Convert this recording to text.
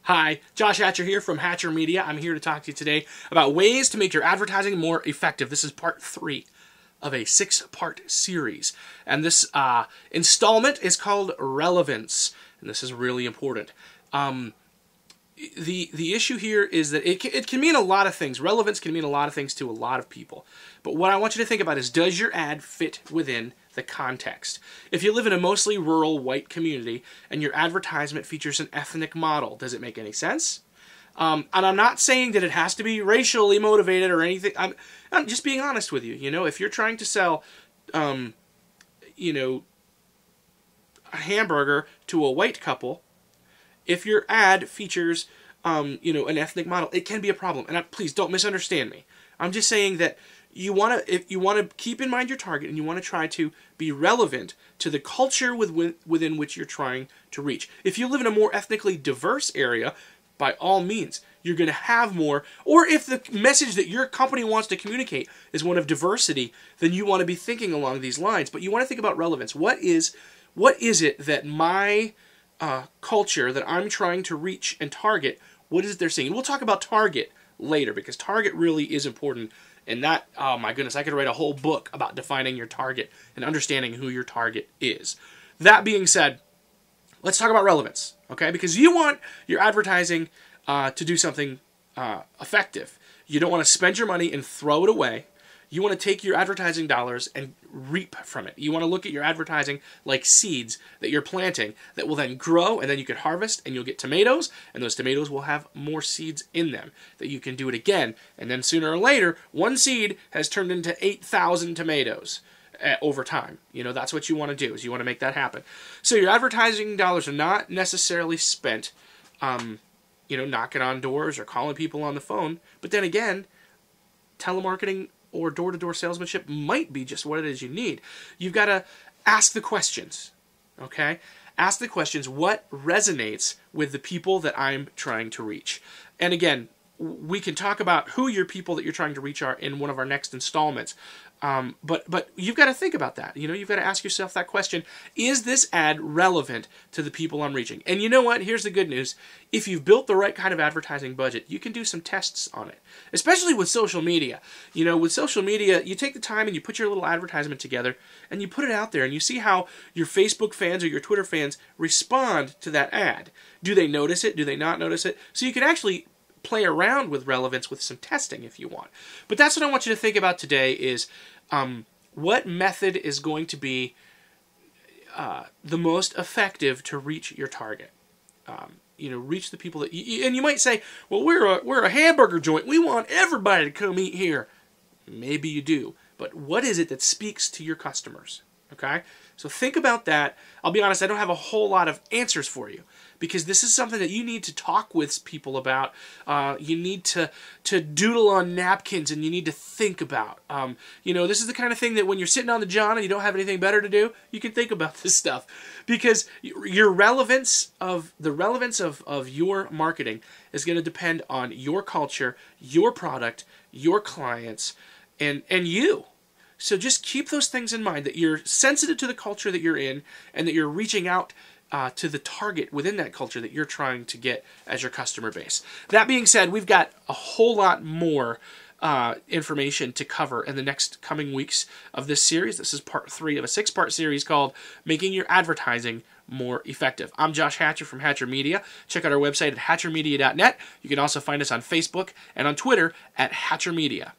Hi, Josh Hatcher here from Hatcher Media. I'm here to talk to you today about ways to make your advertising more effective. This is part 3 of a 6-part series. And this installment is called Relevance. And this is really important. The issue here is that it can mean a lot of things. Relevance can mean a lot of things to a lot of people. But what I want you to think about is, does your ad fit within the context? If you live in a mostly rural white community and your advertisement features an ethnic model, does it make any sense? And I'm not saying that it has to be racially motivated or anything. I'm just being honest with you. You know, if you're trying to sell, you know, a hamburger to a white couple, if your ad features, you know, an ethnic model, it can be a problem. And please don't misunderstand me. I'm just saying that you want to keep in mind your target, and you want to try to be relevant to the culture within which you're trying to reach. If you live in a more ethnically diverse area, by all means, you're going to have more. Or if the message that your company wants to communicate is one of diversity, then you want to be thinking along these lines. But you want to think about relevance. What is it that my culture that I'm trying to reach and target, what is it they're seeing? And we'll talk about target later, because target really is important. And that, oh my goodness, I could write a whole book about defining your target and understanding who your target is. That being said, let's talk about relevance, okay? Because you want your advertising to do something effective. You don't want to spend your money and throw it away. You want to take your advertising dollars and reap from it. You want to look at your advertising like seeds that you're planting that will then grow, and then you can harvest, and you'll get tomatoes, and those tomatoes will have more seeds in them that you can do it again. And then sooner or later, one seed has turned into 8,000 tomatoes over time. You know, that's what you want to do, is you want to make that happen. So your advertising dollars are not necessarily spent, you know, knocking on doors or calling people on the phone. But then again, telemarketing or door-to-door salesmanship might be just what it is you need. You've got to ask the questions, okay? Ask the questions, what resonates with the people that I'm trying to reach? And again, we can talk about who your people that you're trying to reach are in one of our next installments. But you've got to think about that. You know, you've got to ask yourself that question: is this ad relevant to the people I'm reaching? And you know what? Here's the good news. If you've built the right kind of advertising budget, you can do some tests on it, especially with social media. You know, with social media, you take the time and you put your little advertisement together and you put it out there, and you see how your Facebook fans or your Twitter fans respond to that ad. Do they notice it? Do they not notice it? So you can actually play around with relevance with some testing if you want. But that's what I want you to think about today is what method is going to be the most effective to reach your target. You know, reach the people that and you might say, well, we're a hamburger joint. We want everybody to come eat here. Maybe you do. But what is it that speaks to your customers? Okay? So think about that. I'll be honest, I don't have a whole lot of answers for you, because this is something that you need to talk with people about. You need to doodle on napkins, and you need to think about. You know, this is the kind of thing that when you're sitting on the john and you don't have anything better to do, you can think about this stuff, because your relevance of your marketing is going to depend on your culture, your product, your clients, and you. So just keep those things in mind, that you're sensitive to the culture that you're in, and that you're reaching out to the target within that culture that you're trying to get as your customer base. That being said, we've got a whole lot more information to cover in the next coming weeks of this series. This is part 3 of a 6-part series called Making Your Advertising More Effective. I'm Josh Hatcher from Hatcher Media. Check out our website at hatchermedia.net. You can also find us on Facebook and on Twitter at Hatcher Media.